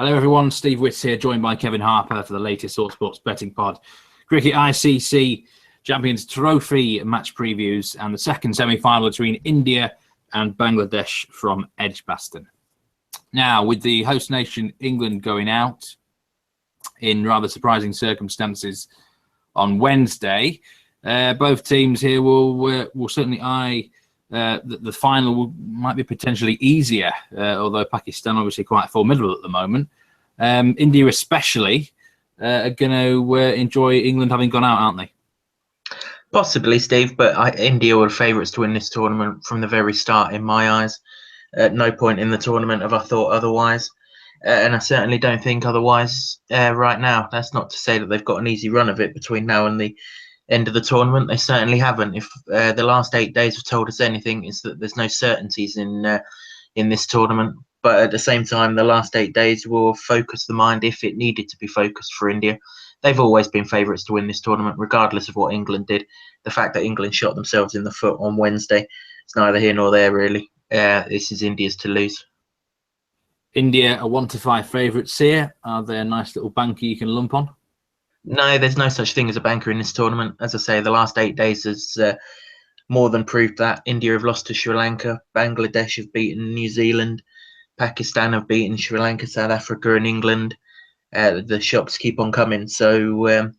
Hello everyone, Steve Witts here, joined by Kevin Harper for the latest All Sports betting pod. Cricket ICC Champions Trophy match previews and the second semi-final between India and Bangladesh from Edgbaston. Now, with the host nation England going out in rather surprising circumstances on Wednesday, both teams here will certainly eye the final might be potentially easier, although Pakistan obviously quite formidable at the moment. India especially are going to enjoy England having gone out, aren't they? Possibly, Steve, but India were favourites to win this tournament from the very start in my eyes. At no point in the tournament have I thought otherwise, and I certainly don't think otherwise right now. That's not to say that they've got an easy run of it between now and the end of the tournament. They certainly haven't. If the last 8 days have told us anything, it's that there's no certainties in this tournament. But at the same time, the last 8 days will focus the mind if it needed to be focused for India. They've always been favourites to win this tournament, regardless of what England did. The fact that England shot themselves in the foot on Wednesday, it's neither here nor there, really. This is India's to lose. India are 1-5 favourites here. Are there a nice little banker you can lump on? No, there's no such thing as a banker in this tournament. As I say, the last 8 days has more than proved that. India have lost to Sri Lanka. Bangladesh have beaten New Zealand. Pakistan have beaten Sri Lanka, South Africa and England. The shocks keep on coming. So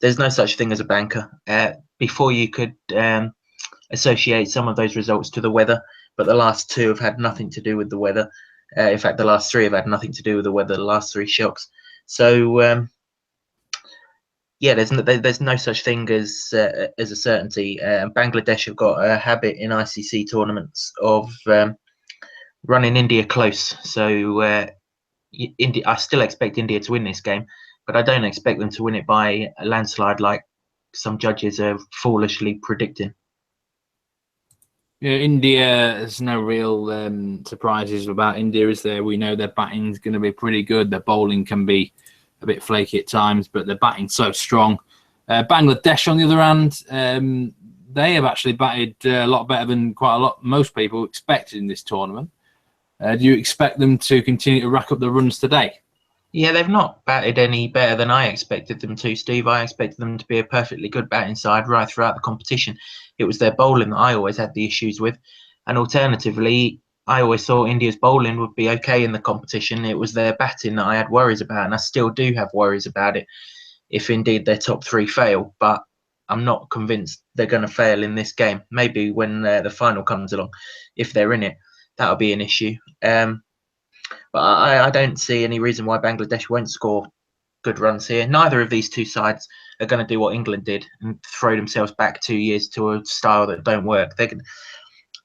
there's no such thing as a banker. Before you could associate some of those results to the weather, but the last two have had nothing to do with the weather. In fact, the last three have had nothing to do with the weather, the last three shocks. So yeah, there's no such thing as a certainty. Bangladesh have got a habit in ICC tournaments of running India close. So India, I still expect India to win this game, but I don't expect them to win it by a landslide like some judges are foolishly predicting. Yeah, India, there's no real surprises about India, is there? We know their batting is going to be pretty good. Their bowling can be a bit flaky at times, but their batting's so strong. Bangladesh, on the other hand, they have actually batted a lot better than most people expected in this tournament. Do you expect them to continue to rack up the runs today? Yeah, they've not batted any better than I expected them to, Steve. I expected them to be a perfectly good batting side right throughout the competition. It was their bowling that I always had the issues with. And alternatively, I always thought India's bowling would be okay in the competition. It was their batting that I had worries about, and I still do have worries about it if indeed their top three fail. But I'm not convinced they're going to fail in this game. Maybe when the final comes along, if they're in it, that'll be an issue. But I don't see any reason why Bangladesh won't score good runs here. Neither of these two sides are going to do what England did and throw themselves back 2 years to a style that don't work.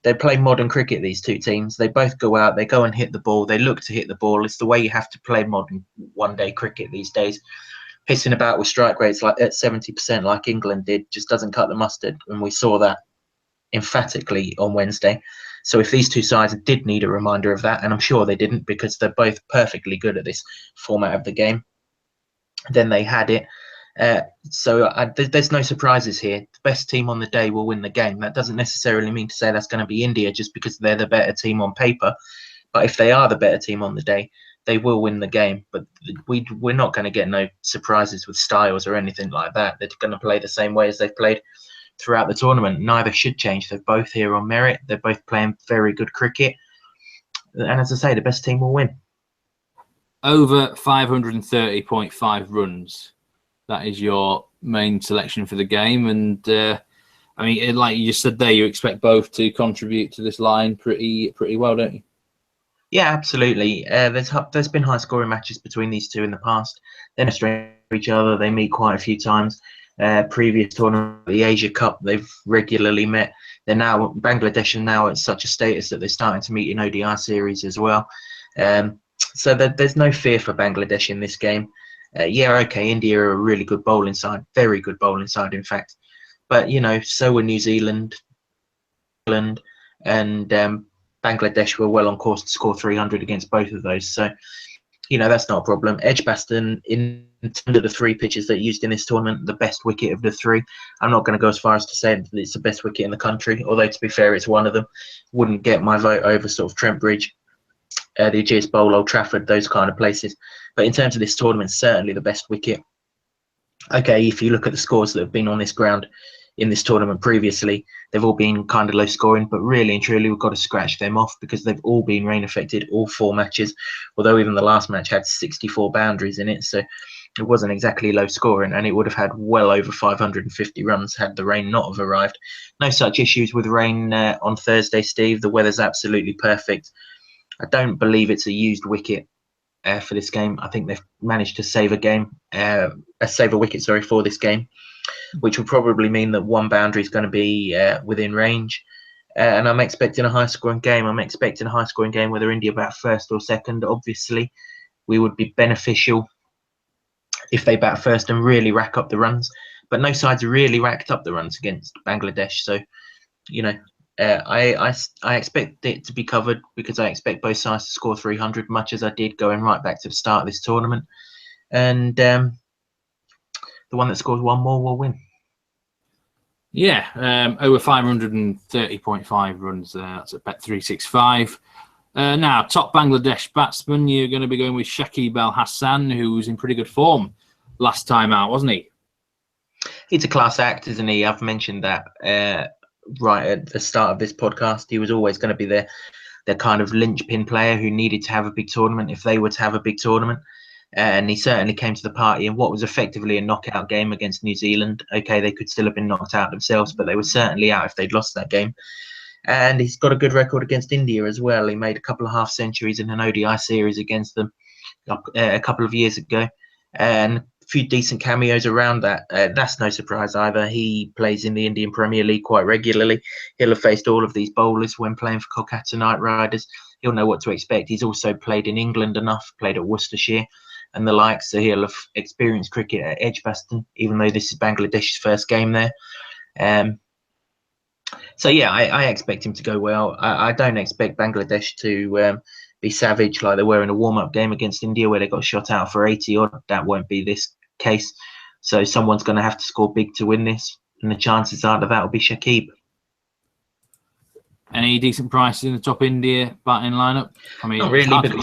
They play modern cricket, these two teams. They both go out, they go and hit the ball. They look to hit the ball. It's the way you have to play modern one-day cricket these days. Pissing about with strike rates like at 70% like England did just doesn't cut the mustard. And we saw that emphatically on Wednesday. So if these two sides did need a reminder of that, and I'm sure they didn't because they're both perfectly good at this format of the game, then they had it. So there's no surprises here. The best team on the day will win the game. That doesn't necessarily mean to say that's going to be India just because they're the better team on paper. But if they are the better team on the day, they will win the game. But we're not going to get no surprises with styles or anything like that. They're going to play the same way as they've played throughout the tournament. Neither should change. They're both here on merit. They're both playing very good cricket. And as I say, the best team will win. Over 530.5 runs. That is your main selection for the game. And I mean, like you just said there, you expect both to contribute to this line pretty well, don't you? Yeah, absolutely. There's been high scoring matches between these two in the past. They're no stranger to each other. They meet quite a few times. Previous tournament, the Asia Cup, they've regularly met. Bangladesh are now at such a status that they're starting to meet in ODI series as well. So there's no fear for Bangladesh in this game. Yeah, okay, India are a really good bowling side, very good bowling side, in fact. But so were New Zealand, England, and Bangladesh were well on course to score 300 against both of those. So that's not a problem. Edgbaston, in terms of the three pitches that are used in this tournament, the best wicket of the three. I'm not going to go as far as to say that it's the best wicket in the country, although to be fair, it's one of them. Wouldn't get my vote over sort of Trent Bridge. the Ageas Bowl, Old Trafford, those kind of places. But in terms of this tournament, certainly the best wicket. Okay, if you look at the scores that have been on this ground in this tournament previously, they've all been kind of low scoring, but really and truly we've got to scratch them off because they've all been rain affected, all 4 matches, although even the last match had 64 boundaries in it, so it wasn't exactly low scoring, and it would have had well over 550 runs had the rain not have arrived. No such issues with rain on Thursday, Steve. The weather's absolutely perfect. I don't believe it's a used wicket for this game. I think they've managed to save a wicket, for this game, which will probably mean that 1 boundary is going to be within range. And I'm expecting a high-scoring game. I'm expecting a high-scoring game, whether India bat first or second. Obviously, we would be beneficial if they bat first and really rack up the runs. But no side's really racked up the runs against Bangladesh. So, you know, I expect it to be covered because I expect both sides to score 300, much as I did going right back to the start of this tournament. And the one that scores 1 more will win. Yeah, over 530.5 runs there. That's at Bet365. Now, top Bangladesh batsman, you're going to be going with Shakib Al Hassan, who was in pretty good form last time out, wasn't he? He's a class act, isn't he? I've mentioned that right at the start of this podcast. He was always going to be their kind of linchpin player who needed to have a big tournament if they were to have a big tournament. And he certainly came to the party in what was effectively a knockout game against New Zealand. Okay, they could still have been knocked out themselves, but they were certainly out if they'd lost that game. And he's got a good record against India as well. He made a couple of half centuries in an ODI series against them a couple of years ago. And a few decent cameos around that. That's no surprise either. He plays in the Indian Premier League quite regularly. He'll have faced all of these bowlers when playing for Kolkata Knight Riders. He'll know what to expect. He's also played in England enough, played at Worcestershire and the like, so he'll have experienced cricket at Edgbaston, even though this is Bangladesh's first game there. So yeah, I expect him to go well. I don't expect Bangladesh to be savage like they were in a warm-up game against India where they got shot out for 80 odd. That won't be this case. So someone's going to have to score big to win this, and the chances are that will be Shakib. Any decent prices in the top India batting lineup? I mean, not really, but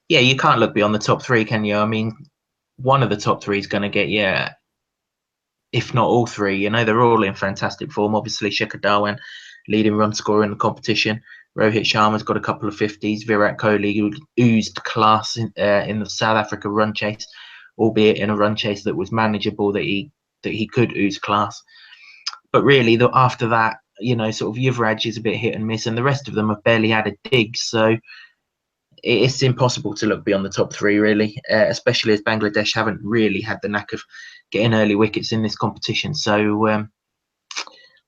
you can't look beyond the top 3, can you? I mean, one of the top 3 is going to get, if not all 3. You know, they're all in fantastic form. Obviously, Shikhar Dhawan, leading run scorer in the competition. Rohit Sharma's got a couple of 50s. Virat Kohli, who oozed class in the South Africa run chase, albeit in a run chase that was manageable, that he could ooze class. But really, after that, you know, sort of Yuvraj is a bit hit and miss, and the rest of them have barely had a dig. So it's impossible to look beyond the top 3, really, especially as Bangladesh haven't really had the knack of getting early wickets in this competition. So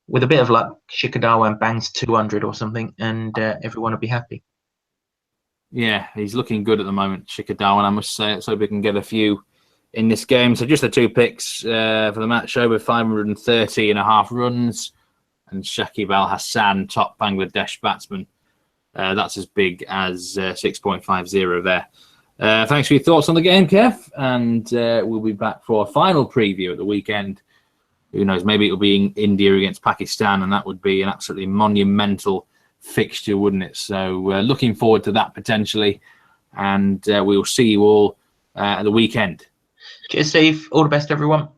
with a bit of luck, Shikhar Dhawan bangs 200 or something, and everyone will be happy. Yeah, he's looking good at the moment, Shikhar Dhawan, I must say. Let's hope we can get a few in this game. So just the 2 picks for the match, over 530.5 runs, and Shakib Al Hassan, top Bangladesh batsman. That's as big as 6.50 there. Thanks for your thoughts on the game, Kev, and we'll be back for a final preview at the weekend. Who knows, maybe it'll be in India against Pakistan, and that would be an absolutely monumental fixture, wouldn't it? So looking forward to that potentially, and we'll see you all at the weekend. Cheers, Steve. All the best, everyone.